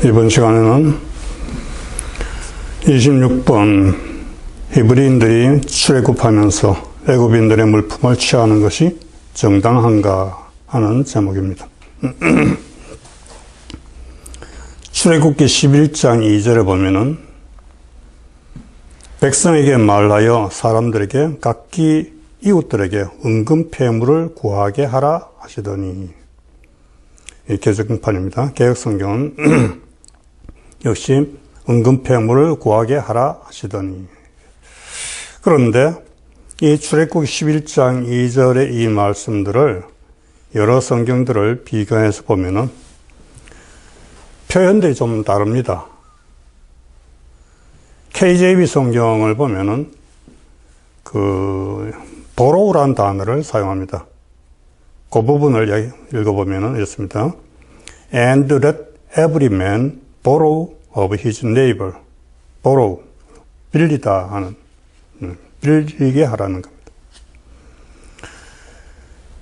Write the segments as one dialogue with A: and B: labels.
A: 이번 시간에는 26번 히브리인들이 출애굽하면서 애굽인들의 물품을 취하는 것이 정당한가 하는 제목입니다. 출애굽기 11장 2절에 보면은 백성에게 말하여 사람들에게 각기 이웃들에게 은금 폐물을 구하게 하라 하시더니, 이 개정판입니다. 개혁성경은 역시 은금 폐물을 구하게 하라 하시더니, 그런데 이 출애굽기 11장 2절의 이 말씀들을 여러 성경들을 비교해서 보면은 표현들이 좀 다릅니다. KJV 성경을 보면은 borrow라는 단어를 사용합니다. 그 부분을 읽어보면은 이렇습니다. And let every man borrow of his neighbor. borrow, 빌리다 하는, 빌리게 하라는 겁니다.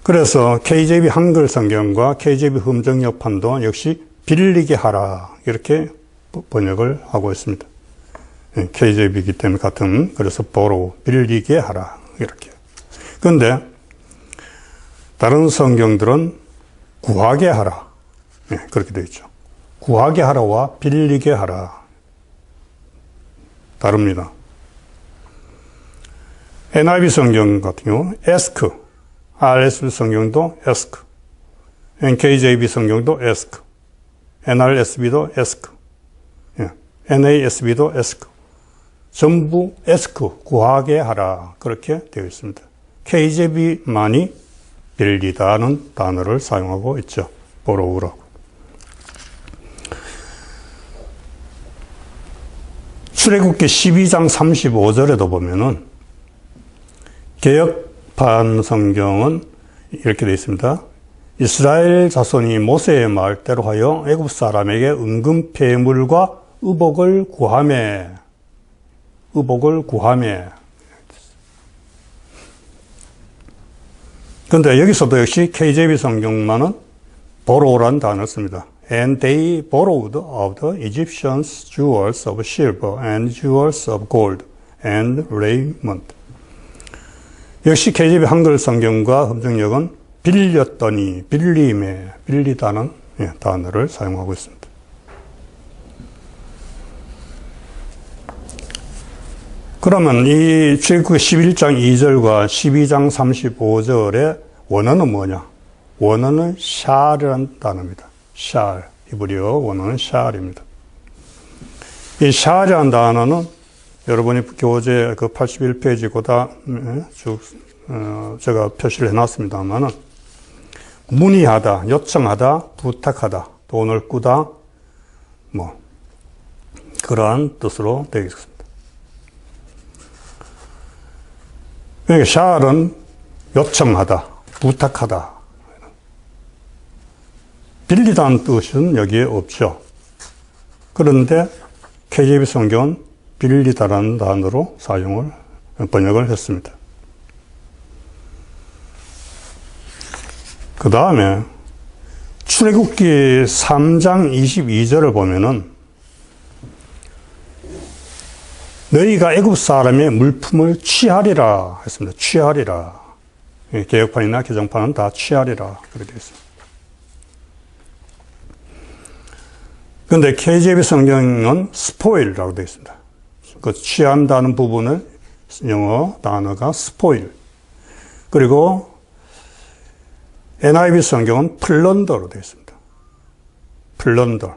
A: 그래서 KJV 한글 성경과 KJV 흠정역판도 역시 빌리게 하라, 이렇게 번역을 하고 있습니다. KJV이기 때문에 같은, 그래서 borrow, 빌리게 하라, 이렇게. 그런데 다른 성경들은 구하게 하라, 그렇게 되어 있죠. 구하게 하라와 빌리게 하라, 다릅니다. NIV 성경 같은 경우 ask, RSV 성경도 ask, NKJV 성경도 ask, NRSV도 ask, NASB도 ask, 전부 ask, 구하게 하라, 그렇게 되어 있습니다. KJV만이 빌리다는 단어를 사용하고 있죠. borrow라고. 출애굽기 12장 35절에도 보면은 개역판 성경은 이렇게 되어 있습니다. 이스라엘 자손이 모세의 말대로 하여 애굽 사람에게 은금 폐물과 의복을 구하매, 그런데 여기서도 역시 KJV 성경만은 borrow라는 단어를 씁니다. And they borrowed of the Egyptians jewels of silver and jewels of gold and raiment. 역시 KJV 한글 성경과 흠정역은 빌렸더니, 빌림에, 빌리다는 단어를 사용하고 있습니다. 그러면 이 출애굽기 11장 2절과 12장 35절의 원어는 뭐냐? 원어는 샬이라는 단어입니다. 샬, 히브리어 원어는 샬입니다. 이 샬이라는 단어는 여러분이 교재 81페이지보다 쭉 제가 표시를 해놨습니다만은 문의하다, 요청하다, 부탁하다, 돈을 꾸다, 그러한 뜻으로 되어 있습니다. 그러니까 샬은 요청하다, 부탁하다. 빌리다는 뜻은 여기에 없죠. 그런데 KJV 성경은 빌리다라는 단어로 번역을 했습니다. 그 다음에 출애굽기 3장 22절을 보면은 너희가 애굽 사람의 물품을 취하리라 했습니다. 취하리라. 개역판이나 개정판은 다 취하리라 그렇게 되어 있습니다. 그런데 KJV 성경은 spoil이라고 되어 있습니다. 그 취한다는 부분을 영어 단어가 spoil. 그리고 NIV 성경은 plunder로 되어 있습니다. plunder.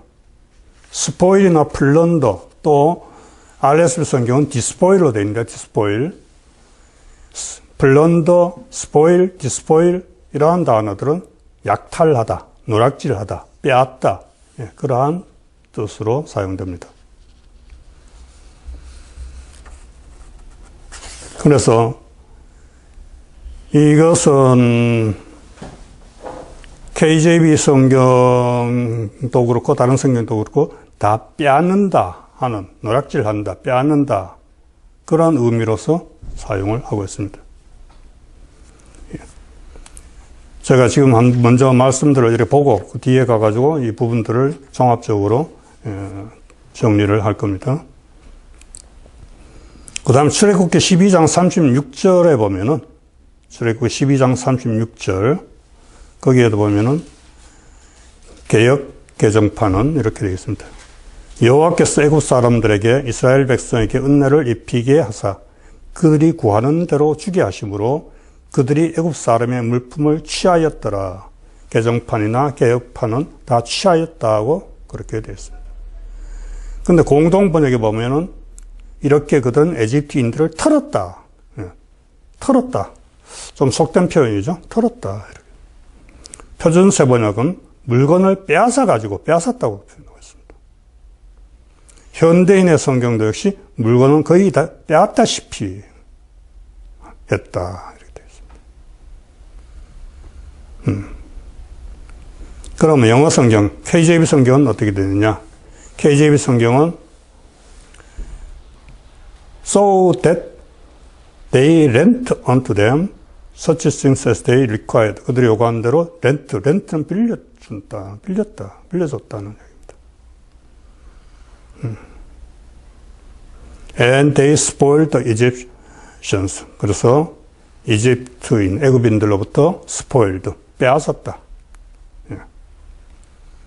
A: spoil이나 plunder, 또 RSV 성경은 despoil로 되어 있는데 despoil. plunder, spoil, despoil 이러한 단어들은 약탈하다, 노략질하다, 빼앗다, 그러한 뜻으로 사용됩니다. 그래서 이것은 KJV 성경도 그렇고 다른 성경도 그렇고 다 빼앗는다 하는, 노략질한다, 빼앗는다, 그런 의미로서 사용을 하고 있습니다. 제가 지금 먼저 말씀들을 이렇게 보고 그 뒤에 가가지고 이 부분들을 종합적으로 정리를 할 겁니다. 그 다음 출애굽기 12장 36절에 보면은 출애굽기 12장 36절 거기에도 보면은 개역 개정판은 이렇게 되어 있습니다. 여호와께서 애굽 사람들에게 이스라엘 백성에게 은혜를 입히게 하사 그들이 구하는 대로 주게 하심으로 그들이 애굽 사람의 물품을 취하였더라. 개정판이나 개역판은 다 취하였다고 그렇게 되어 있습니다. 근데 공동 번역에 보면은 이렇게 그들은 에집트인들을 털었다. 털었다. 좀 속된 표현이죠. 털었다. 이렇게. 표준세 번역은 물건을 빼앗아가지고 빼앗았다고 표현하고 있습니다. 현대인의 성경도 역시 물건은 거의 다 빼앗다시피 했다. 이렇게 되어 있습니다. 그러면 영어 성경, KJV 성경은 어떻게 되느냐? KJV 성경은 So that they lent unto them such things as they required. 그들이 요구한 대로 렌트는 빌렸다, 빌려줬다는 얘기입니다. And they spoiled the Egyptians. 그래서 이집트인, 애굽인들로부터 spoiled, 빼앗았다.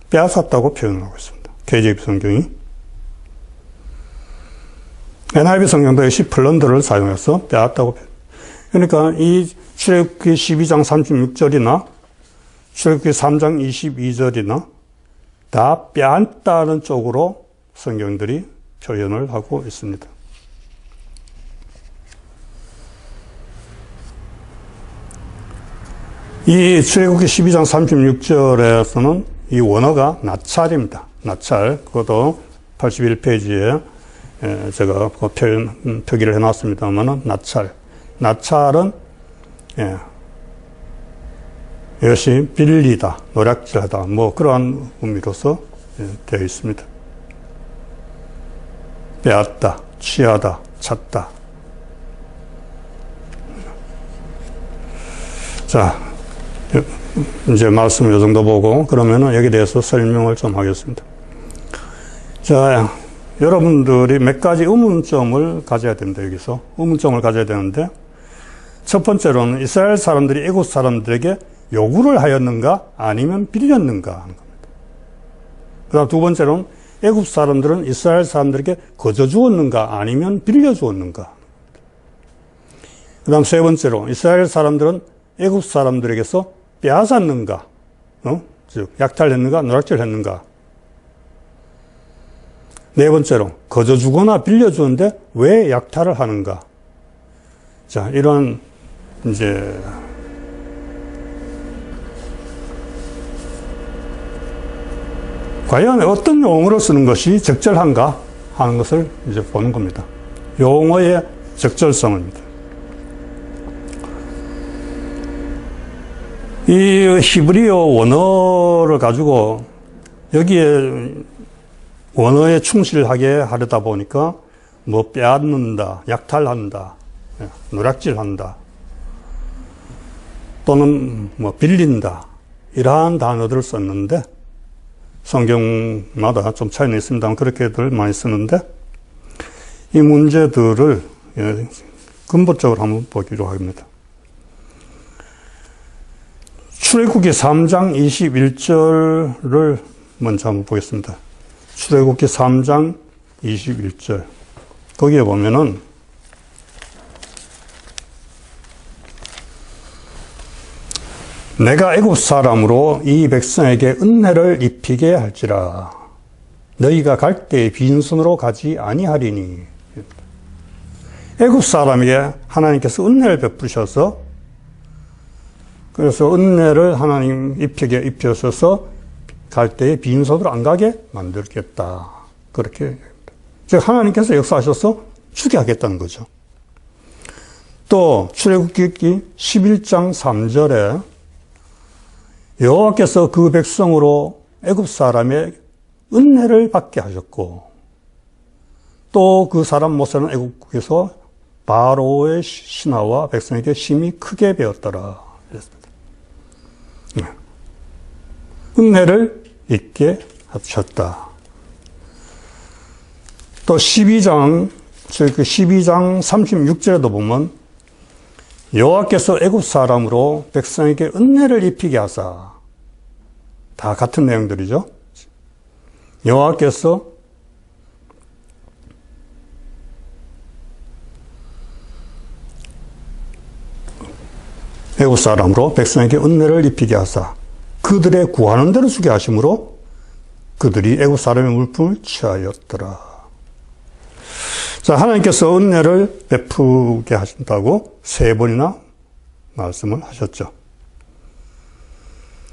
A: 빼앗았다고 표현하고 있습니다. KJV 성경이. NIV 성경도 역시 플런더를 사용해서 빼앗다고 표현. 그러니까 이 출애굽기 12장 36절이나 출애굽기 3장 22절이나 다 빼앗다는 쪽으로 성경들이 표현을 하고 있습니다. 이 출애굽기 12장 36절에서는 이 원어가 나찰입니다. 나찰. 그것도 81페이지에 제가 그 표기를 해놨습니다만은 나찰. 나찰은 이것이 빌리다, 노략질하다, 뭐 그러한 의미로서 되어 있습니다. 빼앗다, 취하다, 찾다. 자, 이제 말씀 이 정도 보고 그러면은 여기에 대해서 설명을 좀 하겠습니다. 자, 여러분들이 몇 가지 의문점을 가져야 됩니다. 여기서 의문점을 가져야 되는데 첫 번째로는 이스라엘 사람들이 애굽 사람들에게 요구를 하였는가 아니면 빌렸는가 하는 겁니다. 그 다음 두 번째로는 애굽 사람들은 이스라엘 사람들에게 거저 주었는가 아니면 빌려 주었는가. 그 다음 세 번째로 이스라엘 사람들은 애굽 사람들에게서 빼앗았는가, 즉 약탈했는가 노략질했는가. 네 번째로 거저 주거나 빌려 주는데 왜 약탈을 하는가. 자, 이런 이제 과연 어떤 용어로 쓰는 것이 적절한가 하는 것을 이제 보는 겁니다. 용어의 적절성입니다. 이 히브리어 원어를 가지고 여기에 원어에 충실하게 하려다 보니까 뭐 빼앗는다, 약탈한다, 노략질한다, 또는 뭐 빌린다 이러한 단어들을 썼는데 성경마다 좀 차이는 있습니다만 그렇게들 많이 쓰는데 이 문제들을 근본적으로 한번 보기로 합니다. 출애굽기 3장 21절을 먼저 한번 보겠습니다. 출애굽기 3장 21절 거기에 보면은 내가 애굽 사람으로 이 백성에게 은혜를 입히게 할지라 너희가 갈 때에 빈손으로 가지 아니하리니. 애굽 사람에게 하나님께서 은혜를 베푸셔서 그래서 은혜를 하나님 입혀서 갈 때에 빈손으로 안 가게 만들겠다. 그렇게. 즉, 하나님께서 역사하셔서 주게 하겠다는 거죠. 또, 출애굽기 11장 3절에 여호와께서 그 백성으로 애굽 사람의 은혜를 받게 하셨고, 또 그 사람 모세는 애굽에서 바로의 신하와 백성에게 심히 크게 배웠더라. 그랬습니다. 은혜를 있게 하셨다. 또 12장 36절에도 보면 여호와께서 애굽 사람으로 백성에게 은혜를 입히게 하사, 다 같은 내용들이죠. 여호와께서 애굽 사람으로 백성에게 은혜를 입히게 하사 그들의 구하는 대로 주게 하심으로 그들이 애굽 사람의 물품을 취하였더라. 자, 하나님께서 은혜를 베푸게 하신다고 3번이나 말씀을 하셨죠.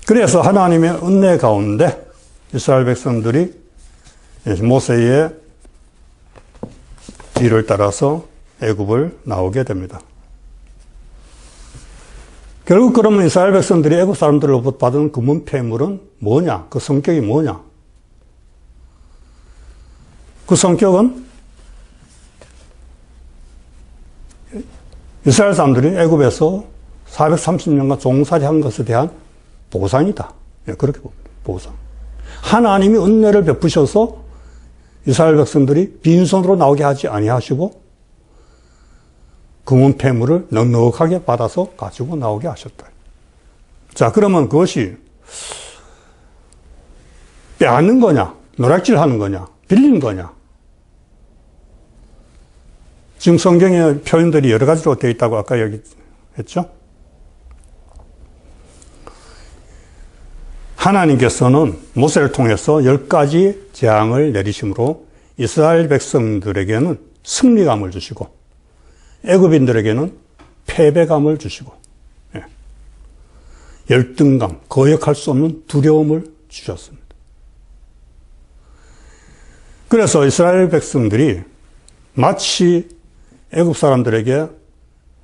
A: 그래서 하나님의 은혜 가운데 이스라엘 백성들이 모세의 뒤를 따라서 애굽을 나오게 됩니다. 결국 그러면 이스라엘 백성들이 애굽 사람들로부터 받은 금은 폐물은 뭐냐? 그 성격이 뭐냐? 그 성격은 이스라엘 사람들이 애굽에서 430년간 종살이한 것에 대한 보상이다. 그렇게 봅니다. 보상. 하나님이 은혜를 베푸셔서 이스라엘 백성들이 빈손으로 나오게 하지 아니하시고 금은 폐물을 넉넉하게 받아서 가지고 나오게 하셨다. 자, 그러면 그것이 빼앗는 거냐, 노략질하는 거냐, 빌린 거냐? 지금 성경의 표현들이 여러 가지로 되어 있다고 아까 얘기했죠? 하나님께서는 모세를 통해서 10가지 재앙을 내리심으로 이스라엘 백성들에게는 승리감을 주시고 애굽인들에게는 패배감을 주시고 열등감, 거역할 수 없는 두려움을 주셨습니다. 그래서 이스라엘 백성들이 마치 애굽 사람들에게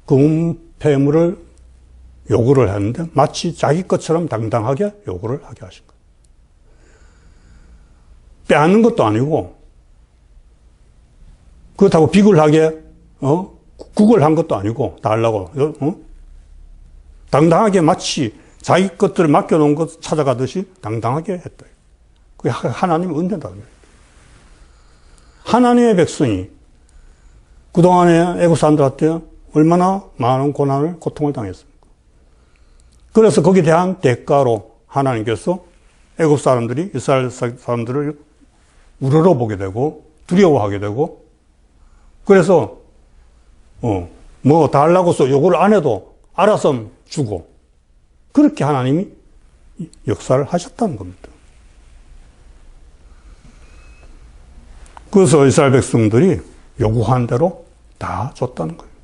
A: 금은 폐물을 요구를 했는데 마치 자기 것처럼 당당하게 요구를 하게 하신 거예요. 빼앗는 것도 아니고 그렇다고 비굴하게 구걸한 것도 아니고 달라고 당당하게 마치 자기 것들을 맡겨놓은 것 찾아가듯이 당당하게 했다. 그게 하나님의 은혜다. 하나님의 백성이 그동안에 애굽 사람들한테 얼마나 많은 고난을, 고통을 당했습니까? 그래서 거기에 대한 대가로 하나님께서 애굽 사람들이 이스라엘 사람들을 우러러보게 되고 두려워하게 되고 그래서 뭐 달라고서 요구를 안 해도 알아서 주고 그렇게 하나님이 역사를 하셨다는 겁니다. 그래서 이스라엘 백성들이 요구한 대로 다 줬다는 거예요.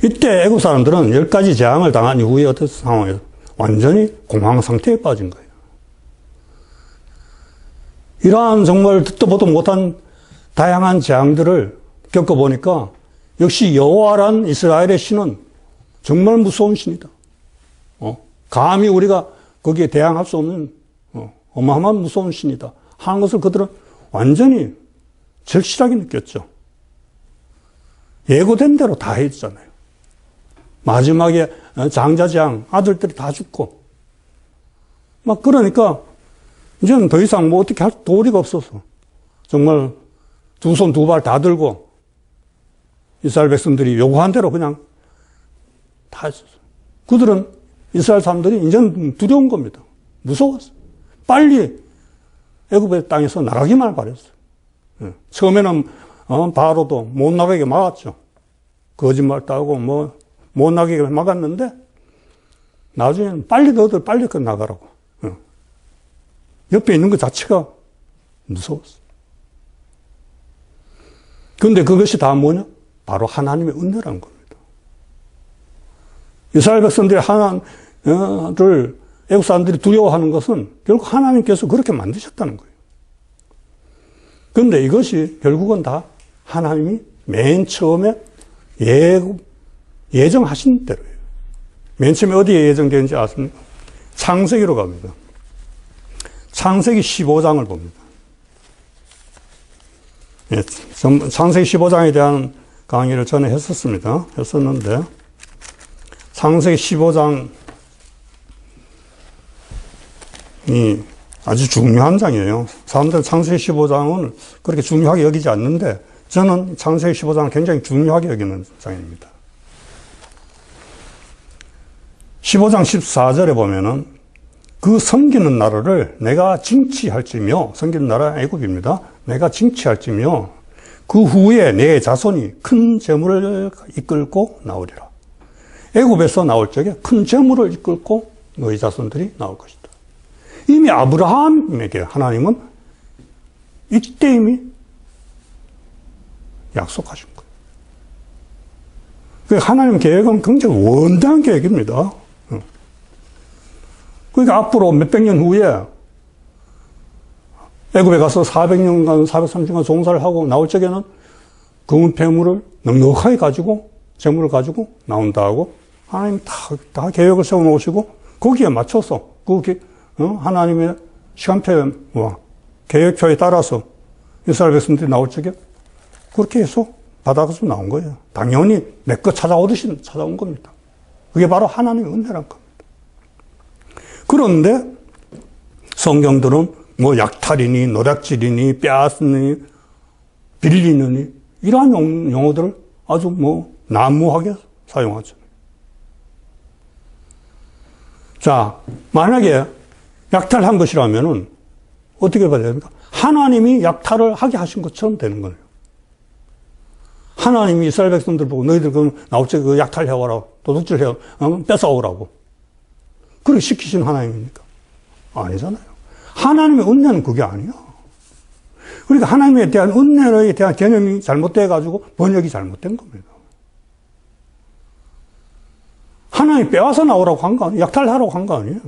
A: 이때 애굽 사람들은 10가지 재앙을 당한 이후에 어떤 상황에서 완전히 공황 상태에 빠진 거예요. 이러한 정말 듣도 보도 못한 다양한 재앙들을 겪어보니까 역시 여호와란 이스라엘의 신은 정말 무서운 신이다. 감히 우리가 거기에 대항할 수 없는 어마어마한 무서운 신이다 하는 것을 그들은 완전히 절실하게 느꼈죠. 예고된 대로 다 해줬잖아요. 마지막에 장자재앙 아들들이 다 죽고 막 그러니까 이제는 더 이상 뭐 어떻게 할 도리가 없어서 정말 두 손 두 발 다 들고 이스라엘 백성들이 요구한 대로 그냥 다 했었어요. 그들은 이스라엘 사람들이 이제는 두려운 겁니다. 무서웠어요. 빨리 애굽의 땅에서 나가기만 바랬어요. 처음에는 바로도 못 나가게 막았죠. 거짓말도 하고 뭐 못 나가게 막았는데 나중에는 빨리 너희들 빨리 나가라고. 옆에 있는 것 자체가 무서웠어요. 그런데 그것이 다 뭐냐? 바로 하나님의 은혜라는 겁니다. 이스라엘 백성들이 하나님을 애국 사람들이 두려워하는 것은 결국 하나님께서 그렇게 만드셨다는 거예요. 그런데 이것이 결국은 다 하나님이 맨 처음에 예정하신 대로예요. 맨 처음에 어디에 예정되는지 아십니까? 창세기로 갑니다. 창세기 15장을 봅니다. 예, 창세기 15장에 대한 강의를 전에 했었는데, 창세기 15장이 아주 중요한 장이에요. 사람들은 창세기 15장은 그렇게 중요하게 여기지 않는데 저는 창세기 15장을 굉장히 중요하게 여기는 장입니다. 15장 14절에 보면은 그 섬기는 나라를 내가 징치할지며, 섬기는 나라 애굽입니다. 내가 징치할지며 그 후에 내 자손이 큰 재물을 이끌고 나오리라. 애굽에서 나올 적에 큰 재물을 이끌고 너희 자손들이 나올 것이다. 이미 아브라함에게 하나님은 이때 이미 약속하신 거예요. 그러니까 하나님 계획은 굉장히 원대한 계획입니다. 그러니까 앞으로 몇백 년 후에 애굽에 가서 400년간, 430년 종사를 하고 나올 적에는 금은 폐물을 넉넉하게 가지고, 재물을 가지고 나온다 하고, 하나님이 다 계획을 세워놓으시고, 거기에 맞춰서, 하나님의 시간표에, 계획표에 따라서 이스라엘 백성들이 나올 적에 그렇게 해서 바다에서 나온 거예요. 당연히 내 거 찾아오듯이 찾아온 겁니다. 그게 바로 하나님의 은혜란 겁니다. 그런데 성경들은 약탈이니, 노략질이니, 빼앗으니, 빌리느니, 이러한 용어들을 아주 난무하게 사용하죠. 자, 만약에 약탈한 것이라면은 어떻게 봐야 됩니까? 하나님이 약탈을 하게 하신 것처럼 되는 거예요. 하나님이 이스라엘 백성들 보고 너희들 그럼 나올 적에 그 약탈해와라, 도둑질해, 뺏어오라고. 그렇게 시키신 하나님입니까? 아니잖아요. 하나님의 은혜는 그게 아니야. 그러니까 하나님에 대한 은혜에 대한 개념이 잘못돼가지고 번역이 잘못된 겁니다. 하나님이 빼앗아 나오라고 한 거 아니에요. 약탈하라고 한 거 아니에요.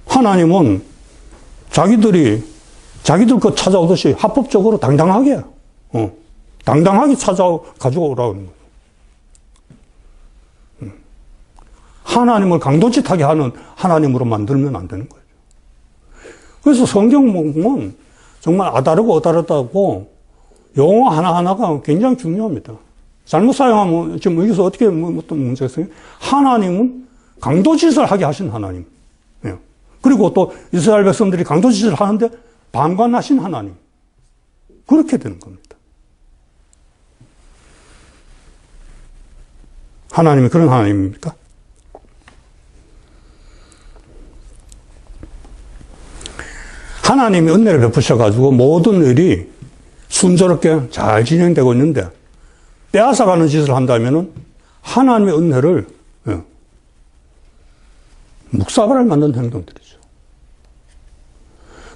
A: 하나님은 자기들 거 찾아오듯이 합법적으로 당당하게 가지고 오라고 하는 거예요. 하나님을 강도짓하게 하는 하나님으로 만들면 안 되는 거예요. 그래서 성경 보면 정말 아다르고 어다르다고 용어 하나하나가 굉장히 중요합니다. 잘못 사용하면 지금 여기서 어떻게 어떤 문제가 있어요? 하나님은 강도짓을 하게 하신 하나님. 그리고 또 이스라엘 백성들이 강도짓을 하는데 방관하신 하나님. 그렇게 되는 겁니다. 하나님이 그런 하나님입니까? 하나님이 은혜를 베푸셔가지고 모든 일이 순조롭게 잘 진행되고 있는데 빼앗아가는 짓을 한다면은 하나님의 은혜를 묵사발을 만든 행동들이죠.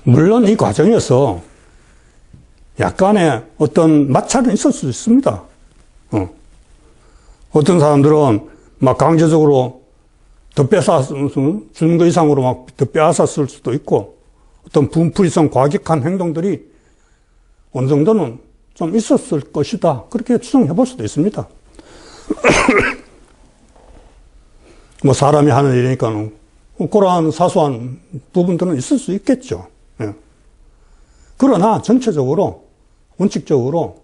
A: 물론 이 과정에서 약간의 어떤 마찰은 있을 수 있습니다. 어떤 사람들은 막 강제적으로 더 주는 것 이상으로 막 더 빼앗았을 수도 있고, 어떤 분풀이성 과격한 행동들이 어느 정도는 좀 있었을 것이다. 그렇게 추정해 볼 수도 있습니다. 사람이 하는 일이니까 그러한 사소한 부분들은 있을 수 있겠죠. 그러나 전체적으로, 원칙적으로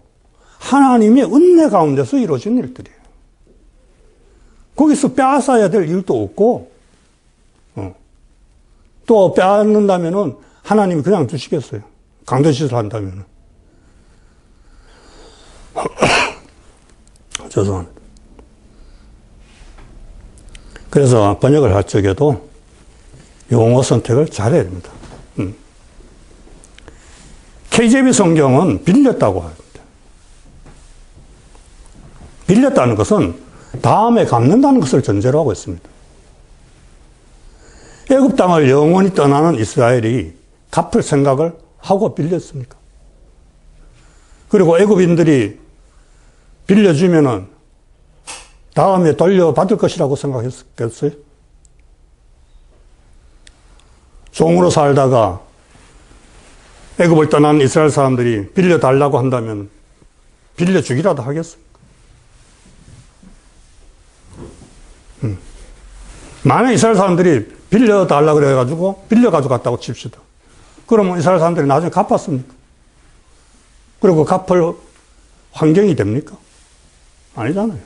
A: 하나님의 은혜 가운데서 이루어진 일들이에요. 거기서 빼앗아야 될 일도 없고, 또 빼앗는다면은 하나님이 그냥 두시겠어요. 강도짓을 한다면은. 죄송합니다. 그래서 번역을 할 적에도 용어 선택을 잘해야 됩니다. KJV 성경은 빌렸다고 합니다. 빌렸다는 것은 다음에 갚는다는 것을 전제로 하고 있습니다. 애굽 땅을 영원히 떠나는 이스라엘이 갚을 생각을 하고 빌렸습니까? 그리고 애굽인들이 빌려주면은 다음에 돌려받을 것이라고 생각했겠어요? 종으로 살다가 애굽을 떠난 이스라엘 사람들이 빌려달라고 한다면 빌려주기라도 하겠습니까? 만약 이스라엘 사람들이 빌려달라고 그래가지고 빌려가지고 갔다고 칩시다. 그러면 이스라엘 사람들이 나중에 갚았습니까? 그리고 갚을 환경이 됩니까? 아니잖아요.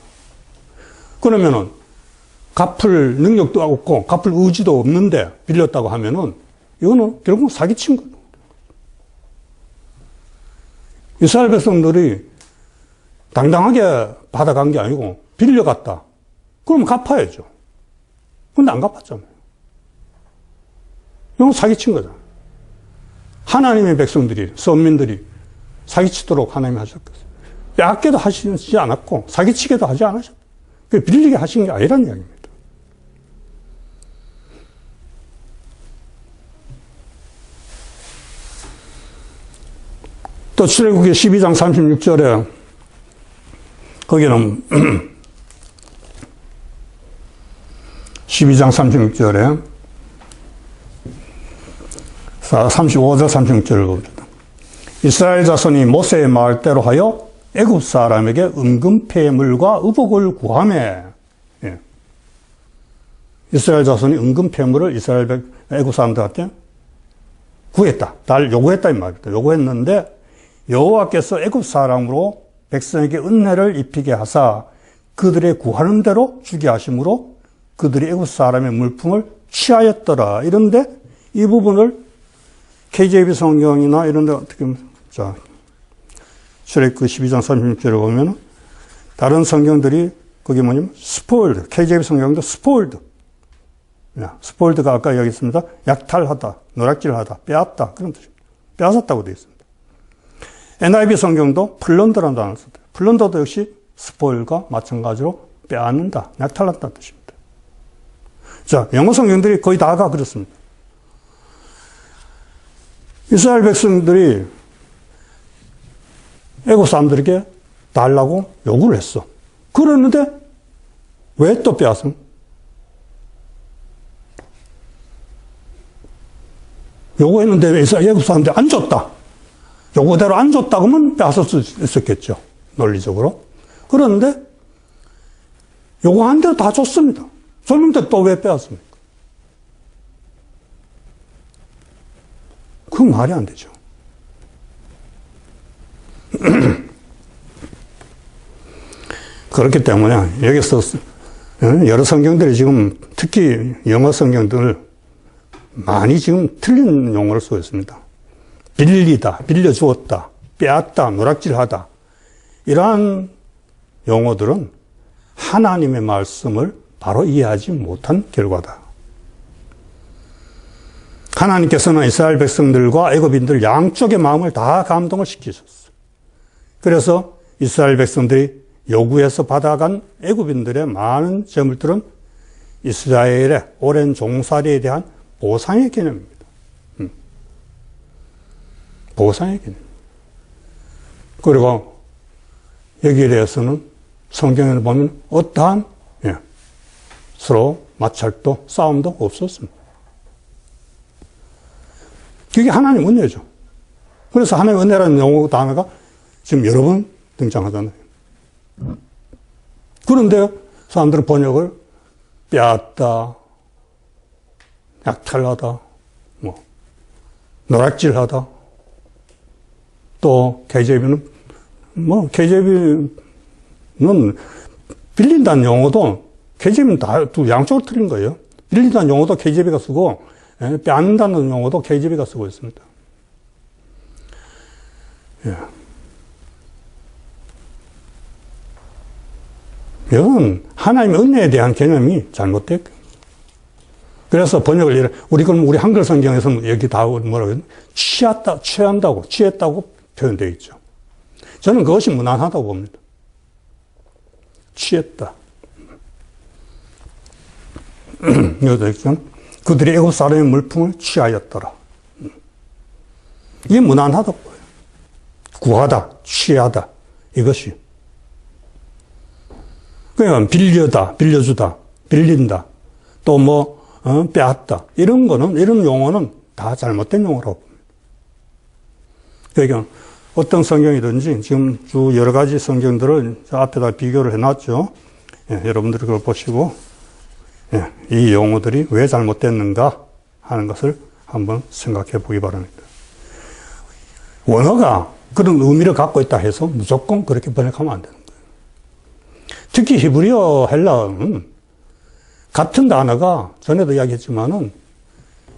A: 그러면은 갚을 능력도 없고 갚을 의지도 없는데 빌렸다고 하면은 이거는 결국 사기친 거예요. 이스라엘 백성들이 당당하게 받아간 게 아니고 빌려갔다. 그럼 갚아야죠. 근데 안 갚았잖아요. 이건 사기친 거잖아요. 하나님의 백성들이, 선민들이 사기치도록 하나님이 하셨겠어요. 빼앗게도 하시지 않았고 사기치게도 하지 않으셨어요. 빌리게 하신 게 아니라는 이야기입니다. 또 출애굽기 12장 36절에 거기는 12장 36절에 35절 36절을 봅니다. 이스라엘 자손이 모세의 말대로 하여 애굽 사람에게 은금 폐물과 의복을 구하매. 예. 이스라엘 자손이 은금 폐물을 애굽 사람들한테 구했다. 요구했다 이 말입니다. 요구했는데 여호와께서 애굽 사람으로 백성에게 은혜를 입히게 하사 그들의 구하는 대로 주게 하심으로 그들이 애굽 사람의 물품을 취하였더라. 이런데 이 부분을 KJV 성경이나 이런 데 어떻게 자 출애굽기 12장 36절을 보면 다른 성경들이 거기 뭐냐면 스포일드, KJV 성경도 스포일드. 스포일드가 아까 여기 있습니다. 약탈하다, 노략질하다, 빼앗다 그런 뜻입니다. 빼앗았다고 되어 있습니다. NIV 성경도 플런더라는 단어를 썼다. 플런더도 역시 스포일과 마찬가지로 빼앗는다, 약탈한다는 뜻입니다. 자, 영어 성경들이 거의 다가 그렇습니다. 이스라엘 백성들이 애굽 사람들에게 달라고 요구를 했어. 그러는데 왜 또 빼앗음? 요구했는데 애굽 사람들이 안 줬다. 요구대로 안 줬다고 하면 빼앗을 수 있었겠죠. 논리적으로. 그런데 요구한 대로 다 줬습니다. 줬는데 또 왜 빼앗습니까? 그건 말이 안 되죠. 그렇기 때문에 여기서 여러 성경들이 지금 특히 영어 성경들을 많이 지금 틀린 용어를 쓰고 있습니다. 빌리다, 빌려주었다, 빼앗다, 노략질하다 이러한 용어들은 하나님의 말씀을 바로 이해하지 못한 결과다. 하나님께서는 이스라엘 백성들과 애굽인들 양쪽의 마음을 다 감동을 시키셨어요. 그래서 이스라엘 백성들이 요구해서 받아간 애굽인들의 많은 재물들은 이스라엘의 오랜 종살이에 대한 보상의 개념입니다. 보상의 개념. 그리고 여기에 대해서는 성경에 보면 어떠한 서로 마찰도 싸움도 없었습니다. 그게 하나님 은혜죠. 그래서 하나님 은혜라는 용어 단어가 지금 여러 번 등장하잖아요. 그런데 사람들은 번역을 빼앗다, 약탈하다, 노략질하다, 또 KJV는 KJV는 빌린다는 용어도 KJV는 다 양쪽으로 틀린 거예요. 빌린다는 용어도 KJV가 쓰고 빼앗는다는 용어도 KJV가 쓰고 있습니다. 예. 이건 하나님의 은혜에 대한 개념이 잘못됐고. 그래서 번역을 우리 한글 성경에서 여기 다 뭐라고 해요? 취한다고, 취했다고 표현되어 있죠. 저는 그것이 무난하다고 봅니다. 취했다. 여기도 있죠. 그들이 애굽 사람의 물품을 취하였더라. 이게 무난하다고 봐요. 구하다, 취하다. 이것이. 그러니까 빌려다, 빌려주다, 빌린다, 또 빼앗다. 이런 용어는 다 잘못된 용어라고 봅니다. 그러니까 어떤 성경이든지 지금 쭉 여러 가지 성경들을 앞에다 비교를 해놨죠. 여러분들이 그걸 보시고, 이 용어들이 왜 잘못됐는가 하는 것을 한번 생각해 보기 바랍니다. 원어가 그런 의미를 갖고 있다 해서 무조건 그렇게 번역하면 안 되는 거예요. 특히 히브리어 헬라어는 같은 단어가 전에도 이야기했지만은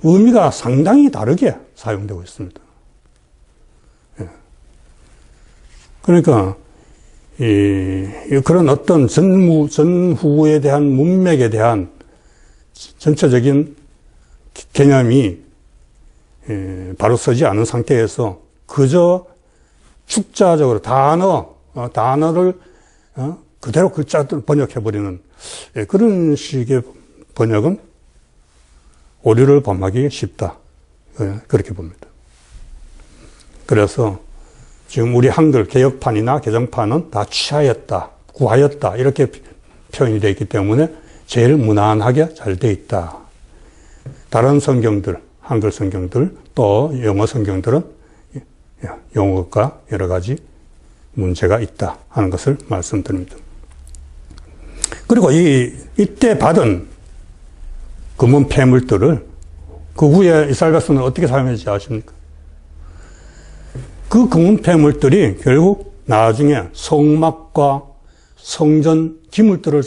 A: 의미가 상당히 다르게 사용되고 있습니다. 예. 그러니까 그런 어떤 전후에 대한 문맥에 대한 전체적인 개념이 바로 서지 않은 상태에서 그저 축자적으로 단어를 그대로 글자를 번역해버리는 그런 식의 번역은 오류를 범하기 쉽다. 그렇게 봅니다. 그래서 지금 우리 한글 개역판이나 개정판은 다 취하였다, 구하였다 이렇게 표현이 되어 있기 때문에 제일 무난하게 잘 되어 있다. 다른 성경들, 한글 성경들 또 영어 성경들은 용어가 여러 가지 문제가 있다 하는 것을 말씀드립니다. 그리고 이때 받은 금은 폐물들을 그 후에 이스라엘 백성은 어떻게 사용했는지 아십니까? 그 금은 폐물들이 결국 나중에 성막과 성전 기물들을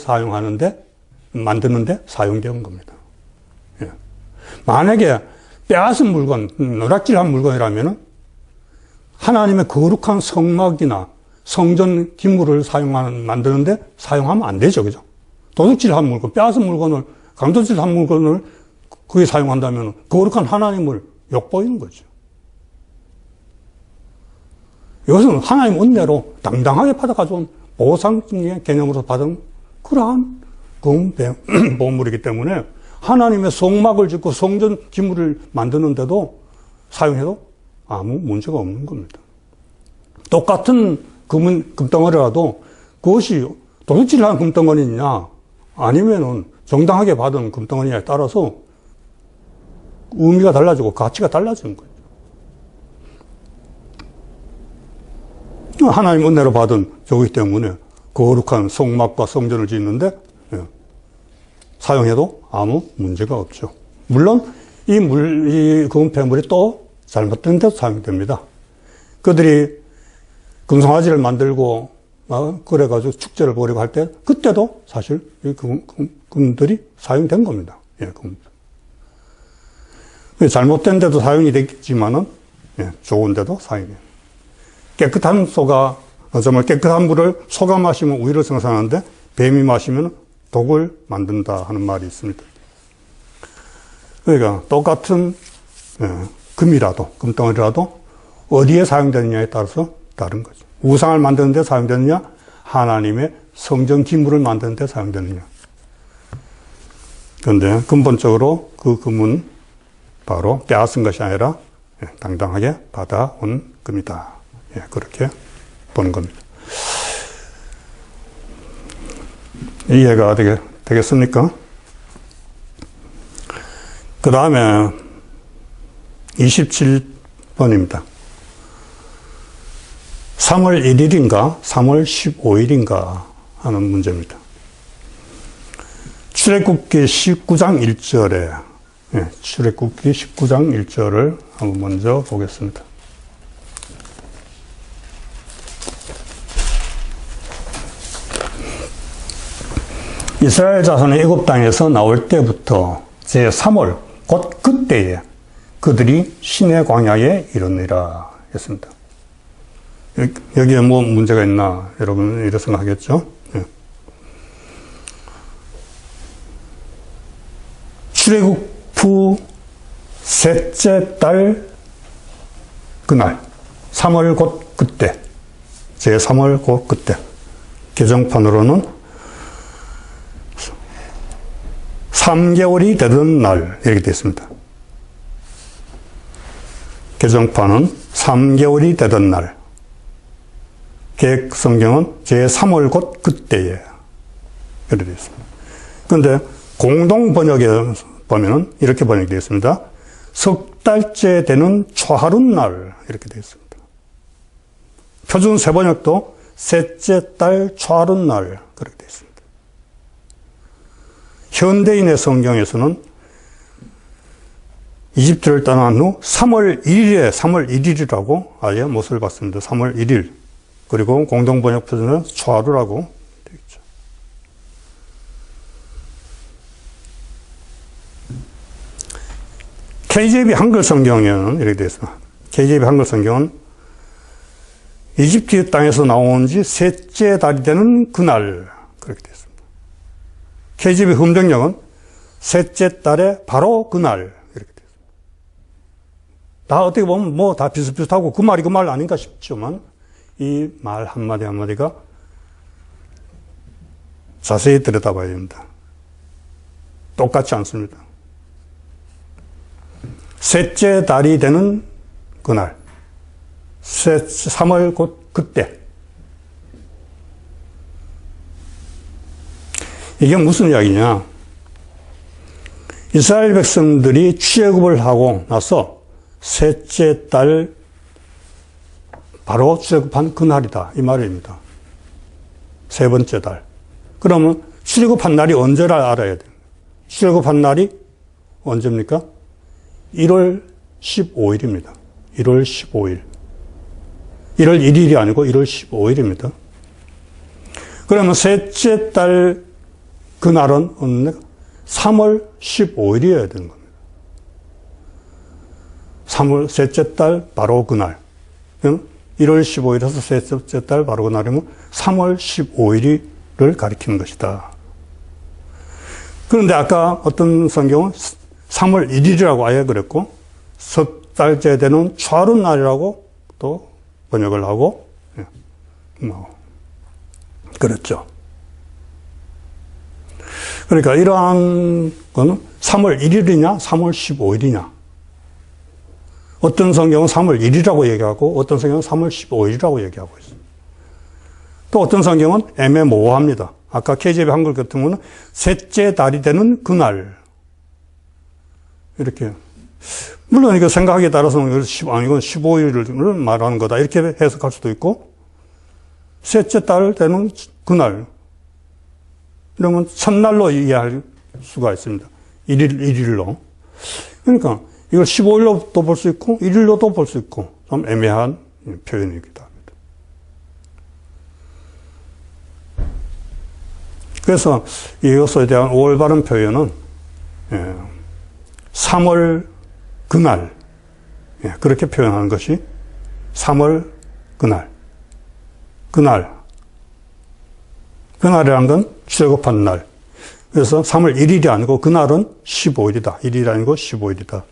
A: 만드는데 사용된 겁니다. 예. 만약에 빼앗은 물건, 노략질한 물건이라면 하나님의 거룩한 성막이나 성전 기물을 만드는데 사용하면 안 되죠. 그죠? 도둑질한 물건, 빼앗은 물건을, 강도질한 물건을 거기에 사용한다면 거룩한 하나님을 욕보이는 거죠. 이것은 하나님 은혜로 당당하게 받아가져온 보상의 개념으로 받은 그러한 보물이기 때문에 하나님의 성막을 짓고 성전 기물을 만드는데도 사용해도 아무 문제가 없는 겁니다. 똑같은 금덩어리라도 그것이 도둑질한 금덩어리냐 아니면은 정당하게 받은 금덩어리냐에 따라서 의미가 달라지고 가치가 달라지는 거예요. 하나님 은혜로 받은 저기 때문에 거룩한 성막과 성전을 짓는데 사용해도 아무 문제가 없죠. 물론 이 금폐물이 또 잘못된 데도 사용됩니다. 그들이 금송아지를 만들고 그래가지고 축제를 벌이고 할 때 그때도 사실 이 금들이 사용된 겁니다. 예, 잘못된 데도 사용이 됐지만은 좋은 데도 사용이 돼요. 깨끗한 소가 정말 깨끗한 물을 소가 마시면 우유를 생산하는데 뱀이 마시면 독을 만든다 하는 말이 있습니다. 그러니까 똑같은 금덩어리라도 어디에 사용되느냐에 따라서 다른 거죠. 우상을 만드는 데 사용되느냐, 하나님의 성전 기물을 만드는 데 사용되느냐. 그런데 근본적으로 그 금은 바로 빼앗은 것이 아니라 당당하게 받아온 금이다. 그렇게 보는 겁니다. 이해가 되겠습니까? 그 다음에 27번입니다. 3월 1일인가 3월 15일인가 하는 문제입니다. 출애굽기 19장 1절에 출애굽기 19장 1절을 한번 먼저 보겠습니다. 이스라엘 자손이 애굽 땅에서 나올 때부터 제3월 곧 그때에 그들이 시내 광야에 이르니라 했습니다. 여기에 뭐 문제가 있나 여러분 이렇게 생각하겠죠? 출애굽 후 셋째 달 그날 3월 곧 그때 제3월 곧 그때 개정판으로는 3개월이 되던 날 이렇게 되어 있습니다. 개정판은 3개월이 되던 날, 개혁성경은 제3월 곧 그때에 이렇게 되어 있습니다. 그런데 공동 번역에 보면은 이렇게 번역이 되어 있습니다. 석 달째 되는 초하룻날 이렇게 되어 있습니다. 표준 세번역도 셋째 달 초하룻날 그렇게 되어 있습니다. 현대인의 성경에서는 이집트를 떠난 후 3월 1일에 3월 1일이라고 아예 못을 봤습니다. 3월 1일. 그리고 공동번역 표준은 초하루라고 되어 있죠. KJV 한글 성경에는 이렇게 되어 있습니다. KJV 한글 성경은 이집트 땅에서 나온 지 셋째 달이 되는 그날 그렇게 되어 있습니다. KJV 흠정역은 셋째 달에 바로 그날 이렇게 되어 있습니다. 다 어떻게 보면 뭐 다 비슷비슷하고 그 말이 그 말 아닌가 싶지만 이 말 한마디 한마디가 자세히 들여다봐야 됩니다. 똑같지 않습니다. 셋째 달이 되는 그날, 3월 곧 그때. 이게 무슨 이야기냐? 이스라엘 백성들이 출애굽을 하고 나서 셋째 달 바로 출애굽한 그날이다 이 말입니다. 세 번째 달. 그러면 출애굽한 날이 언제라 알아야 돼요. 출애굽한 날이 언제입니까? 1월 15일입니다. 1월 15일. 1월 1일이 아니고 1월 15일입니다. 그러면 셋째 달 그날은 언제? 3월 15일이어야 되는 겁니다. 3월 셋째 달 바로 그날. 1월 15일에서 셋째 달 바로 그날이면 3월 15일을 가리키는 것이다. 그런데 아까 어떤 성경은 3월 1일이라고 아예 그랬고 석 달째 되는 초하룻날이라고 또 번역을 하고 그랬죠. 그러니까 이러한 거는 3월 1일이냐 3월 15일이냐 어떤 성경은 3월 1일이라고 얘기하고 어떤 성경은 3월 15일이라고 얘기하고 있어요. 또 어떤 성경은 애매모호합니다. 아까 KJV 한글 같은 경우는 셋째 달이 되는 그날 이렇게 물론 이거 생각하기에 따라서는 이건 15일을 말하는 거다 이렇게 해석할 수도 있고 셋째 달 되는 그날 이러면 첫날로 이해할 수가 있습니다. 1일로 그러니까 이걸 15일로도 볼 수 있고 1일로도 볼 수 있고 좀 애매한 표현이기도 합니다. 그래서 이것에 대한 올바른 표현은 3월 그날 그렇게 표현하는 것이 3월 그날이라는 건 출애굽한 날. 그래서 3월 1일이 아니고 그날은 15일이다. 1일이 아니고 15일이다.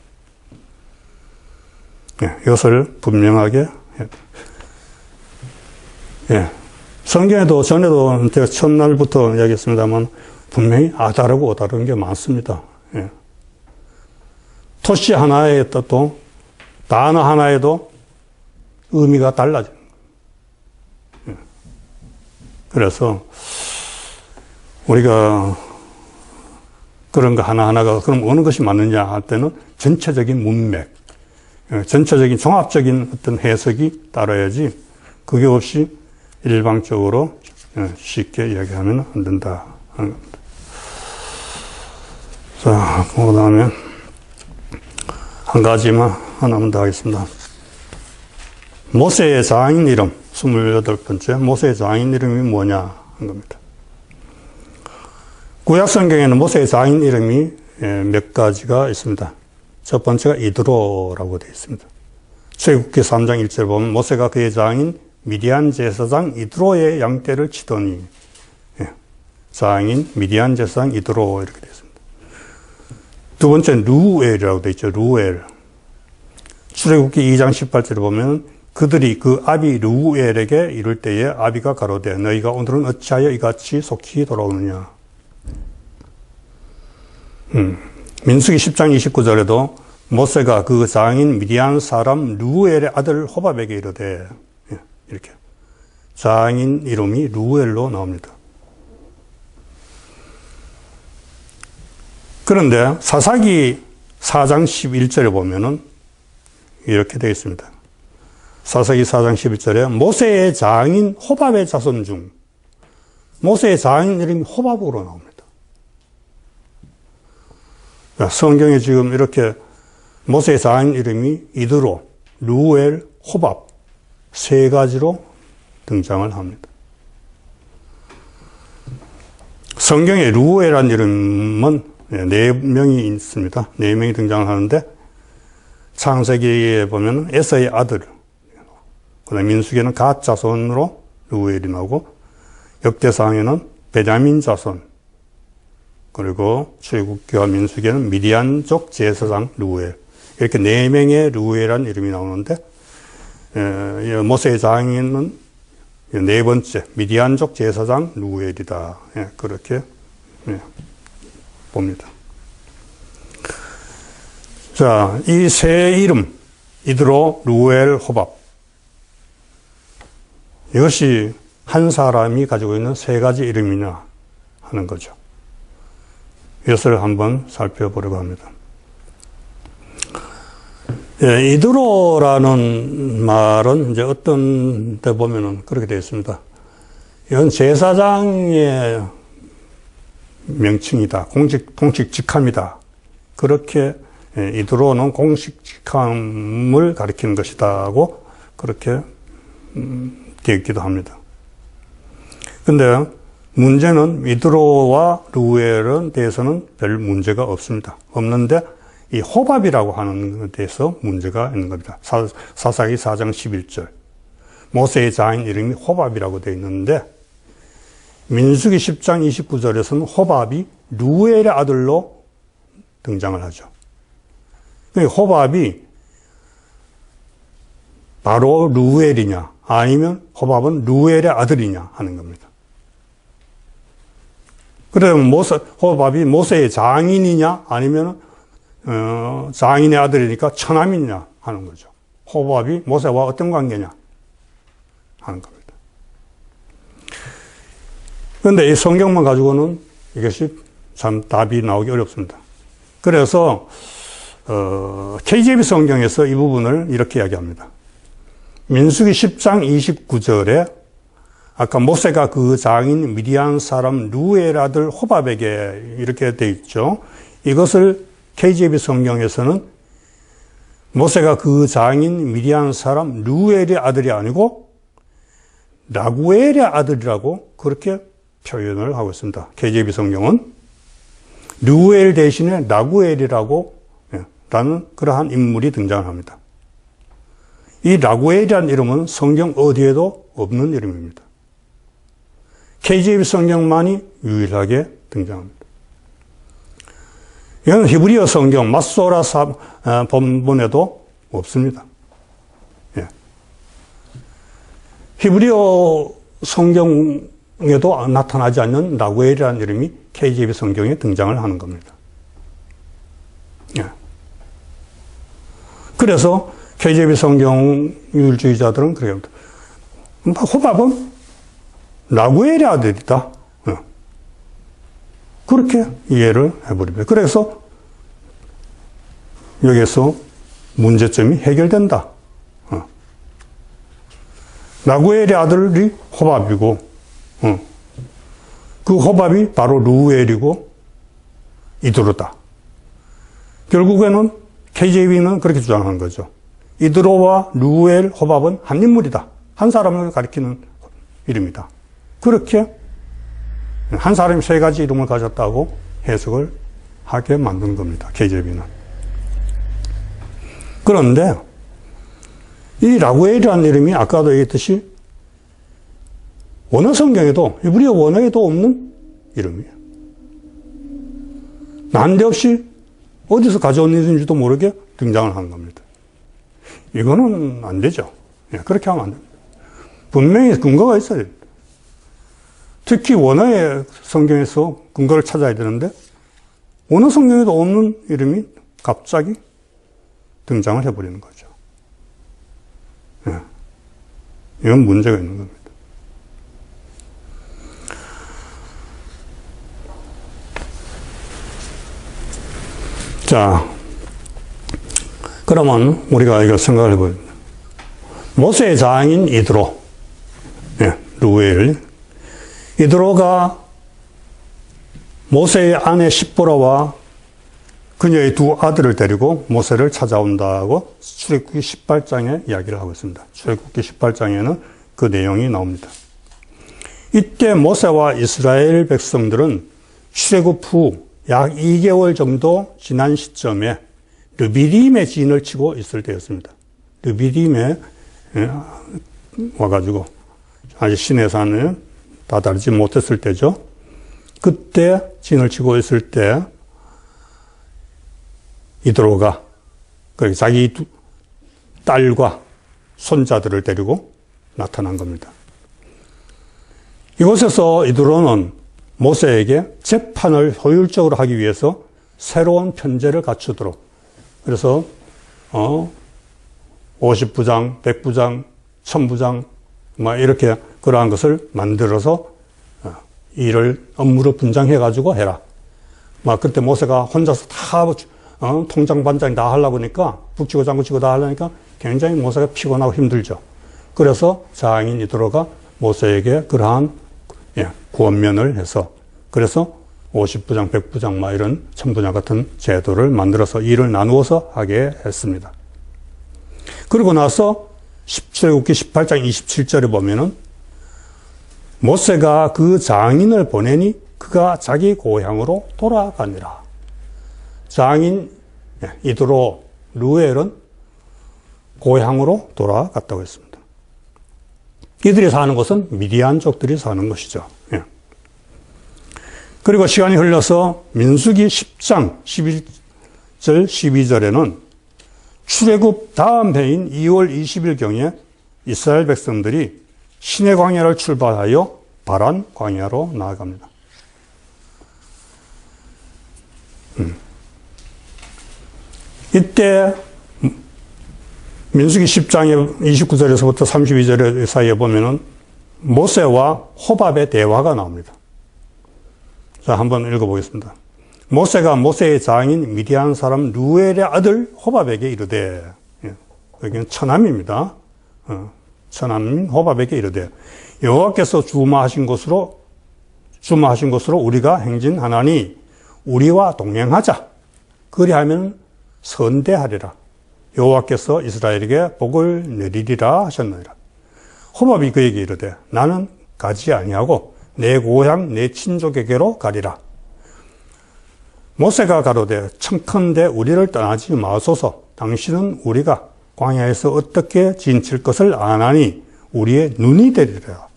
A: 이것을 분명하게 성경에도 전에도 제가 첫날부터 이야기했습니다만 분명히 다르고 다른 게 많습니다. 토시 하나에 또 단어 하나에도 의미가 달라져요. 그래서 우리가 그런 거 하나하나가 그럼 어느 것이 맞느냐 할 때는 전체적인 문맥, 전체적인 종합적인 어떤 해석이 따라야지 그게 없이 일방적으로 쉽게 이야기하면 안 된다 하는 겁니다. 자, 그 다음에 한 가지만 하나만 더 하겠습니다. 모세의 장인 이름 28번째 모세의 장인 이름이 뭐냐 한 겁니다. 구약 성경에는 모세의 장인 이름이 몇 가지가 있습니다. 첫 번째가 이드로라고 되어 있습니다. 출애굽기 3장 1절 보면 모세가 그의 장인 미디안 제사장 이드로의 양떼를 치더니 장인 미디안 제사장 이드로 이렇게 되어 있습니다. 두 번째는 루엘이라고 되어 있죠. 루엘. 출애굽기 2장 18절에 보면 그들이 그 아비 루엘에게 이를 때에 아비가 가로되 너희가 오늘은 어찌하여 이같이 속히 돌아오느냐. 민수기 10장 29절에도 모세가 그 장인 미디안 사람 루엘의 아들 호밥에게 이르되 이렇게 장인 이름이 루엘로 나옵니다. 그런데 사사기 4장 11절에 보면은 이렇게 되어 있습니다. 사사기 4장 11절에 모세의 장인 호밥의 자손 중 모세의 장인 이름이 호밥으로 나옵니다. 성경에 지금 이렇게 모세의 장인 이름이 이드로, 루엘, 호밥 세 가지로 등장을 합니다. 성경에 루엘이라는 이름은 4명이 있습니다. 4명이 등장을 하는데 창세기에 보면 에서의 아들, 그다음 민수기에는 갓 자손으로 루엘이 나오고, 역대상에는 베냐민 자손, 그리고 출애굽기와 민수기에는 미디안족 제사장 루엘, 이렇게 4명의 루엘이라는 이름이 나오는데, 모세의 장인은 4번째 미디안족 제사장 루엘이다. 그렇게 봅니다. 자, 이 세 이름, 이드로, 루엘, 호밥. 이것이 한 사람이 가지고 있는 3가지 이름이냐 하는 거죠. 이것을 한번 살펴보려고 합니다. 이드로라는 말은 이제 어떤 데 보면은 그렇게 되어 있습니다. 이건 제사장의 명칭이다. 공식 직함이다. 그렇게 이드로는 공식 직함을 가리키는 것이다고 그렇게 되어 있기도 합니다. 근데 문제는 이드로와 루엘에 대해서는 별 문제가 없습니다. 없는데 이 호밥이라고 하는 것에 대해서 문제가 있는 겁니다. 사사기 4장 11절. 모세의 장인 이름이 호밥이라고 되어 있는데 민수기 10장 29절에서는 호밥이 루엘의 아들로 등장을 하죠. 호밥이 바로 루엘이냐 아니면 호밥은 루엘의 아들이냐 하는 겁니다. 그러면 호밥이 모세의 장인이냐 아니면 장인의 아들이니까 처남이냐 하는 거죠. 호밥이 모세와 어떤 관계냐 하는 겁니다. 그런데 이 성경만 가지고는 이것이 참 답이 나오기 어렵습니다. 그래서 KJV 성경에서 이 부분을 이렇게 이야기합니다. 민수기 10장 29절에 아까 모세가 그 장인 미디안 사람 루엘 아들 호밥에게 이렇게 되어 있죠. 이것을 KJV 성경에서는 모세가 그 장인 미디안 사람 루엘의 아들이 아니고 라구엘의 아들이라고 그렇게 표현을 하고 있습니다. KJV 성경은 루엘 대신에 라구엘이라고 라는 그러한 인물이 등장합니다. 이 라구엘이라는 이름은 성경 어디에도 없는 이름입니다. KJV 성경만이 유일하게 등장합니다. 이건 히브리어 성경 마소라 본문에도 없습니다. 히브리어 성경에도 나타나지 않는 라구엘이라는 이름이 KJV 성경에 등장을 하는 겁니다. 그래서 KJV 성경유일주의자들은 그렇게 합니다. 호밥은 라구엘의 아들이다. 그렇게 이해를 해버립니다. 그래서 여기에서 문제점이 해결된다. 라구엘의 아들이 호밥이고, 그 호밥이 바로 루엘이고 이드로다. 결국에는 KJV는 그렇게 주장하는 거죠. 이드로와 루엘, 호밥은 한 인물이다. 한 사람을 가리키는 이름이다. 그렇게 한 사람이 3가지 이름을 가졌다고 해석을 하게 만든 겁니다. KJV는. 그런데 이 라구엘이라는 이름이 아까도 얘기했듯이 원어 성경에도 히브리어 원어에도 없는 이름이에요. 난데없이 어디서 가져온 이름인지도 모르게 등장을 하는 겁니다. 이거는 안 되죠. 그렇게 하면 안 됩니다. 분명히 근거가 있어야 됩니다. 특히 원어의 성경에서 근거를 찾아야 되는데 원어 성경에도 없는 이름이 갑자기 등장을 해버리는 거죠. 이건 문제가 있는 겁니다. 자, 그러면 우리가 이걸 생각을 해보면 모세의 장인 이드로, 루엘, 이드로가 모세의 아내 십보라와 그녀의 2 아들을 데리고 모세를 찾아온다고 출애굽기 18장에 이야기를 하고 있습니다. 출애굽기 18장에는 그 내용이 나옵니다. 이때 모세와 이스라엘 백성들은 출애굽 후 약 2개월 정도 지난 시점에 르비딤에 진을 치고 있을 때였습니다. 르비딤에 와가지고 아직 시내산을 다다르지 못했을 때죠. 그때 진을 치고 있을 때 이드로가 자기 딸과 손자들을 데리고 나타난 겁니다. 이곳에서 이드로는 모세에게 재판을 효율적으로 하기 위해서 새로운 편제를 갖추도록, 그래서 50부장, 100부장, 1000부장 이렇게 그러한 것을 만들어서 업무를 분장해 가지고 해라. 그때 모세가 혼자서 다 통장 반장 다 하려고 하니까, 북치고 장구치고 다 하려니까 굉장히 모세가 피곤하고 힘들죠. 그래서 장인 이드로가 모세에게 그러한 구원면을 해서, 그래서 50부장, 100부장 이런 1000부장 같은 제도를 만들어서 일을 나누어서 하게 했습니다. 그리고 나서 출애굽기 18장 27절에 보면은 모세가 그 장인을 보내니 그가 자기 고향으로 돌아가니라. 장인 이드로 루엘은 고향으로 돌아갔다고 했습니다. 이들이 사는 곳은 미디안족들이 사는 것이죠. 그리고 시간이 흘러서 민수기 10장 11절 12절에는 출애굽 다음 해인 2월 20일경에 이스라엘 백성들이 시내 광야를 출발하여 바란 광야로 나아갑니다. 이때 민수기 10장의 29절에서부터 32절 사이에 보면은 모세와 호밥의 대화가 나옵니다. 자, 한번 읽어보겠습니다. 모세가 모세의 장인 미디안 사람 루엘의 아들 호밥에게 이르되, 여기는 처남입니다. 처남인 호밥에게 이르되, 여호와께서 주마하신 곳으로 우리가 행진하나니 우리와 동행하자. 그리하면 선대하리라. 여호와께서 이스라엘에게 복을 내리리라 하셨느니라. 호밥이 그에게 이르되, 나는 가지 아니하고 내 고향 내 친족에게로 가리라. 모세가 가로되, 청컨대 우리를 떠나지 마소서. 당신은 우리가 광야에서 어떻게 지칠 것을 아나니 우리의 눈이 되리라.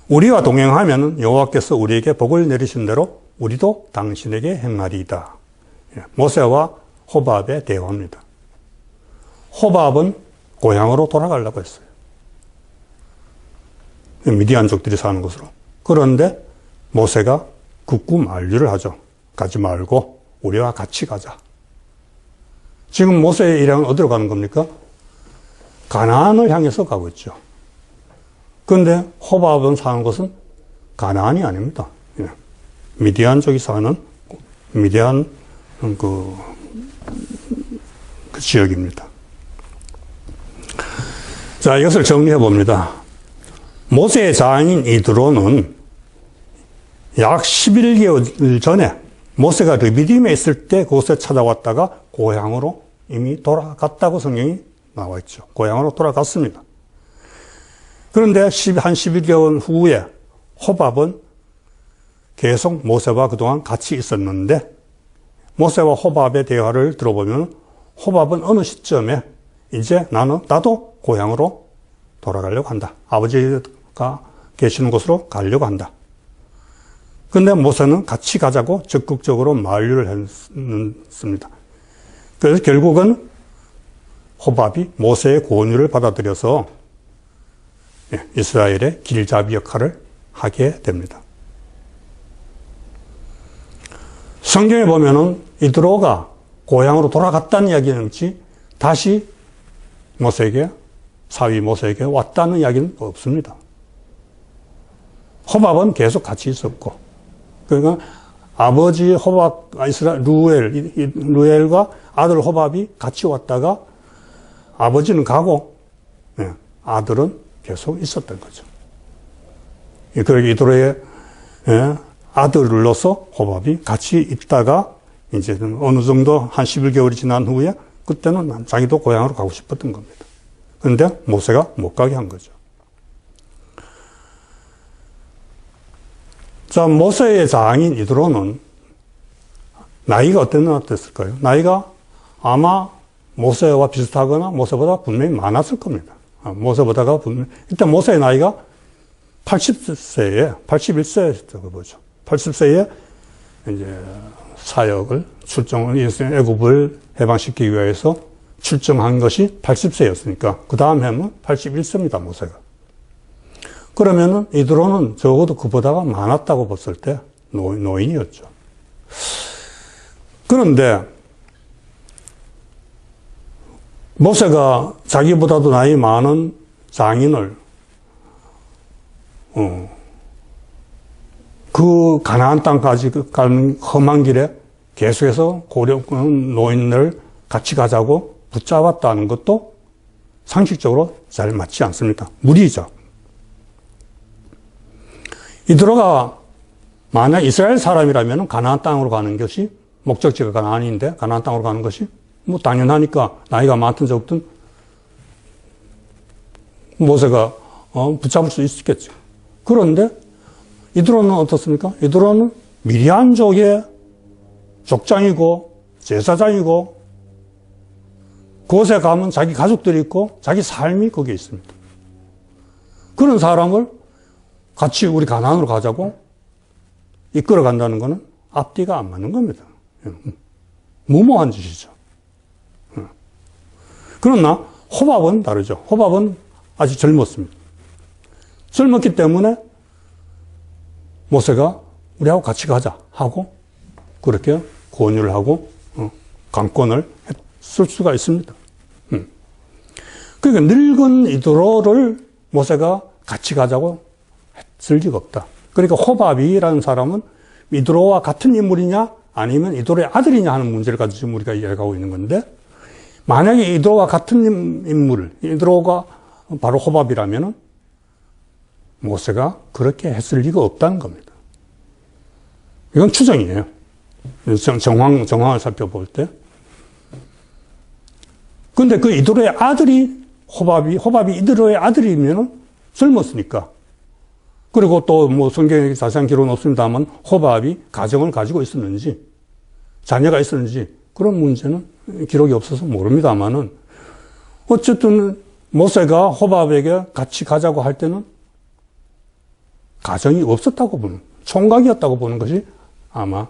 A: 우리와 동행하면 여호와께서 우리에게 복을 내리신 대로 우리도 당신에게 행하리이다. 모세와 호밥의 대화입니다. 호밥은 고향으로 돌아가려고 했어요. 미디안족들이 사는 곳으로. 그런데 모세가 굳고 만류를 하죠. 가지 말고 우리와 같이 가자. 지금 모세의 일행은 어디로 가는 겁니까? 가나안을 향해서 가고 있죠. 그런데 호밥은 사는 곳은 가나안이 아닙니다. 미디안족이 사는 미디안 그 지역입니다. 자, 이것을 정리해 봅니다. 모세의 장인 이드로는 약 11개월 전에 모세가 르비딤에 있을 때 그곳에 찾아왔다가 고향으로 이미 돌아갔다고 성경이 나와 있죠. 고향으로 돌아갔습니다. 그런데 한 11개월 후에 호밥은 계속 모세와 그동안 같이 있었는데, 모세와 호밥의 대화를 들어보면 호밥은 어느 시점에 이제 나도 고향으로 돌아가려고 한다. 아버지가 계시는 곳으로 가려고 한다. 그런데 모세는 같이 가자고 적극적으로 만류를 했습니다. 그래서 결국은 호밥이 모세의 권유를 받아들여서 이스라엘의 길잡이 역할을 하게 됩니다. 성경에 보면은 이드로가 고향으로 돌아갔다는 이야기는 없지, 다시 사위 모세에게 왔다는 이야기는 없습니다. 호밥은 계속 같이 있었고, 그러니까 아버지 호밥, 루엘과 아들 호밥이 같이 왔다가 아버지는 가고, 아들은 계속 있었던 거죠. 그러기 이드로의 아들로서 호밥이 같이 있다가 이제 어느 정도 한 11개월이 지난 후에 그때는 자기도 고향으로 가고 싶었던 겁니다. 그런데 모세가 못 가게 한 거죠. 자, 모세의 장인 이드로는 나이가 어땠을까요? 나이가 아마 모세와 비슷하거나 모세보다 분명히 많았을 겁니다. 모세보다가 분명히, 일단 모세의 나이가 80세에, 81세였다고 보죠. 80세에 이제 사역을 애굽을 해방시키기 위해서 출정한 것이 80세였으니까, 그 다음 해면 81세입니다, 모세가. 그러면은 이드로는 적어도 그보다가 많았다고 봤을 때 노인이었죠. 그런데 모세가 자기보다도 나이 많은 장인을 그 가나안 땅까지 가는 험한 길에 계속해서 노인을 같이 가자고 붙잡았다는 것도 상식적으로 잘 맞지 않습니다. 무리죠. 이드로가 만약 이스라엘 사람이라면 가나안 땅으로 가는 것이 목적지가 가나안인데 가나안 땅으로 가는 것이 뭐 당연하니까 나이가 많든 적든 모세가 붙잡을 수 있었겠죠. 그런데 이드로는 어떻습니까? 이드로는 미디안족의 족장이고 제사장이고 그곳에 가면 자기 가족들이 있고 자기 삶이 거기에 있습니다. 그런 사람을 같이 우리 가나안으로 가자고 이끌어 간다는 것은 앞뒤가 안 맞는 겁니다. 무모한 짓이죠. 그러나 호밥은 다르죠. 호밥은 아직 젊었습니다. 젊었기 때문에 모세가 우리하고 같이 가자 하고 그렇게 권유를 하고 강권을 쓸 수가 있습니다. 그러니까 늙은 이드로를 모세가 같이 가자고 했을 리가 없다. 그러니까 호밥이라는 사람은 이드로와 같은 인물이냐 아니면 이드로의 아들이냐 하는 문제를 가지고 지금 우리가 이야기하고 있는 건데, 만약에 이드로와 같은 인물, 이드로가 바로 호밥이라면 모세가 그렇게 했을 리가 없다는 겁니다. 이건 추정이에요. 정황을 살펴볼 때. 근데 그 이드로의 아들이 호밥이 이드로의 아들이면 젊었으니까. 그리고 또 뭐 성경에 자세한 기록은 없습니다만 호밥이 가정을 가지고 있었는지 자녀가 있었는지 그런 문제는 기록이 없어서 모릅니다만은 어쨌든 모세가 호밥에게 같이 가자고 할 때는 가정이 없었다고 보는, 총각이었다고 보는 것이 아마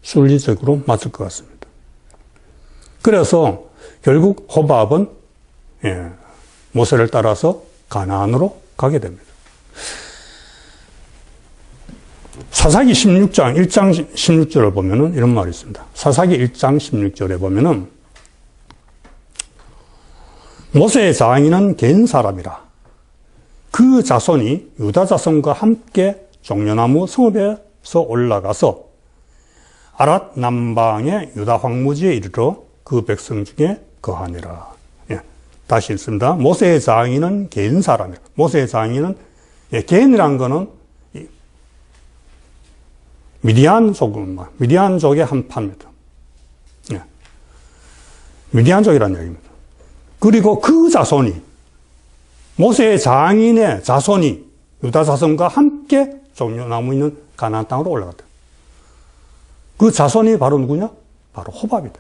A: 순리적으로 맞을 것 같습니다. 그래서 결국 호밥은 모세를 따라서 가나안으로 가게 됩니다. 사사기 16장 1장 16절을 보면은 이런 말이 있습니다. 사사기 1장 16절에 보면은 모세의 장인은 갠 사람이라 그 자손이 유다 자손과 함께 종려나무 성읍에서 올라가서 아랏 남방의 유다 황무지에 이르러 그 백성 중에 거하니라. 다시 읽습니다. 모세의 장인은 갠 사람이라. 모세의 장인은 갠이란 거는 미디안족의 한파입니다. 미디안족이라는 얘기입니다. 그리고 그 자손이, 모세의 장인의 자손이 유다 자손과 함께 종려나무 있는 가나안 땅으로 올라갔다. 그 자손이 바로 누구냐? 바로 호밥이다.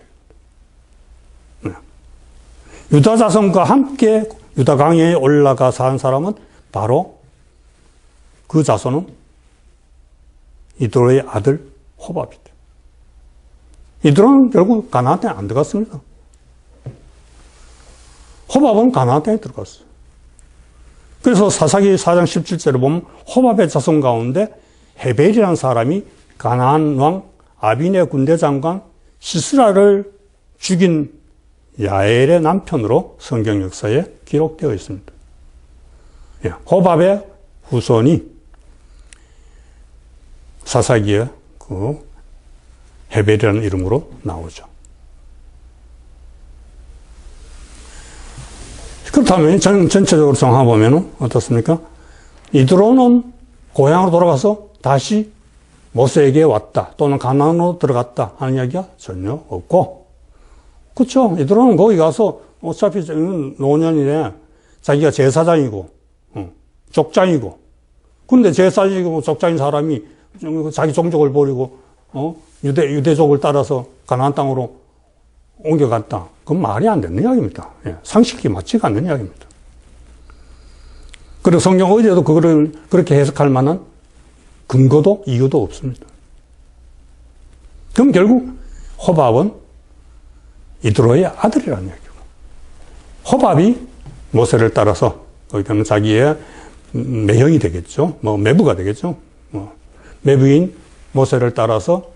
A: 유다 자손과 함께 유다 강에 올라가 산 사람은 바로 그 자손은 이드로의 아들 호밥이다. 이드로는 결국 가나안 땅에 안 들어갔습니다. 호밥은 가나안 땅에 들어갔어요. 그래서 사사기 4장 17절에 보면 호밥의 자손 가운데 헤벨이라는 사람이 가나안 왕 아빈의 군대 장관 시스라를 죽인 야엘의 남편으로 성경 역사에 기록되어 있습니다. 호밥의 후손이 사사기에 그 헤벨이라는 이름으로 나오죠. 그렇다면 전체적으로 정하보면 어떻습니까? 이드로는 고향으로 돌아가서 다시 모세에게 왔다 또는 가나안으로 들어갔다 하는 이야기가 전혀 없고, 그렇죠. 이드로는 거기 가서 어차피 노년이래 자기가 제사장이고 족장이고, 근데 제사장이고 족장인 사람이 자기 종족을 버리고 유대족을 따라서 가나안 땅으로 옮겨갔다. 그건 말이 안 되는 이야기입니다. 예, 상식이 맞지가 않는 이야기입니다. 그리고 성경 어디에도 그거를 그렇게 해석할 만한 근거도 이유도 없습니다. 그럼 결국 호밥은 이드로의 아들이라는 이야기고, 호밥이 모세를 따라서 거기 때문에 자기의 매형이 되겠죠. 뭐 매부가 되겠죠. 매부인 모세를 따라서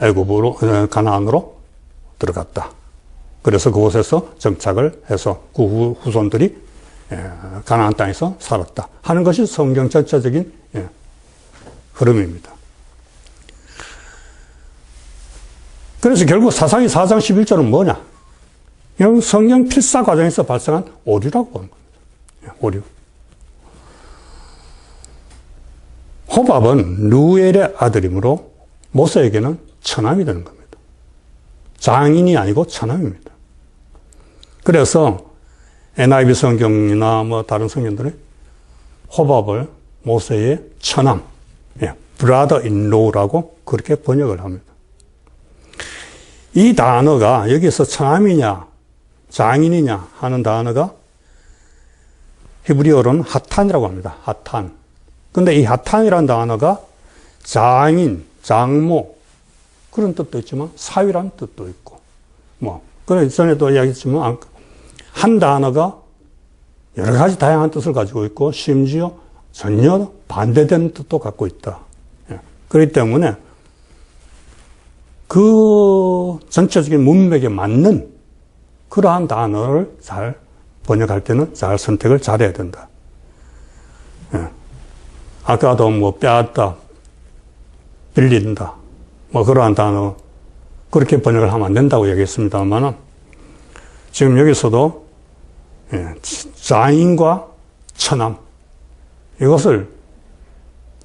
A: 애굽으로 가나안으로 들어갔다. 그래서 그곳에서 정착을 해서 그 후손들이 가나안 땅에서 살았다 하는 것이 성경 전체적인 흐름입니다. 그래서 결국 사사기 4장 11절은 뭐냐? 결국 성경 필사 과정에서 발생한 오류라고 보는 겁니다. 오류. 호밥은 루엘의 아들이므로 모세에게는 처남이 되는 겁니다. 장인이 아니고 처남입니다. 그래서 NIV 성경이나 뭐 다른 성경들은 호밥을 모세의 처남, brother in law라고 그렇게 번역을 합니다. 이 단어가 여기서 처남이냐 장인이냐 하는 단어가 히브리어로는 하탄이라고 합니다. 하탄. 근데 이 하탄이라는 단어가 장인, 장모 그런 뜻도 있지만 사위라는 뜻도 있고 그래 전에도 이야기했지만 한 단어가 여러 가지 다양한 뜻을 가지고 있고 심지어 전혀 반대되는 뜻도 갖고 있다. 그렇기 때문에 그 전체적인 문맥에 맞는 그러한 단어를 잘 번역할 때는 잘 선택을 잘해야 된다. 아까도 빼앗다, 빌린다, 그러한 단어 그렇게 번역을 하면 안 된다고 얘기했습니다만 지금 여기서도 장인과 처남 이것을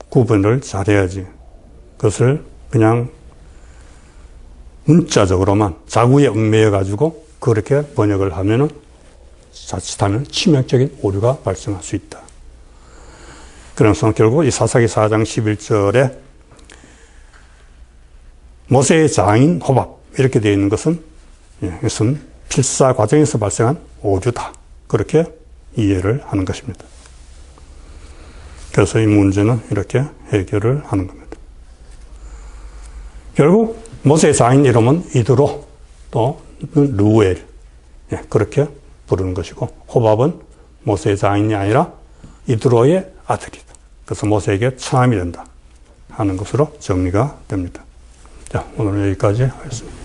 A: 구분을 잘해야지. 그것을 그냥 문자적으로만 자구에 얽매여 가지고 그렇게 번역을 하면은 자칫하면 치명적인 오류가 발생할 수 있다. 그래서 결국 이 사사기 4장 11절에 모세의 장인 호밥 이렇게 되어 있는 것은 이것은 필사 과정에서 발생한 오류다. 그렇게 이해를 하는 것입니다. 그래서 이 문제는 이렇게 해결을 하는 겁니다. 결국 모세의 장인 이름은 이드로 또 루엘 그렇게 부르는 것이고 호밥은 모세의 장인이 아니라 이드로의 아들이다. 그래서 모세에게 처남이 된다 하는 것으로 정리가 됩니다. 자, 오늘은 여기까지 하겠습니다.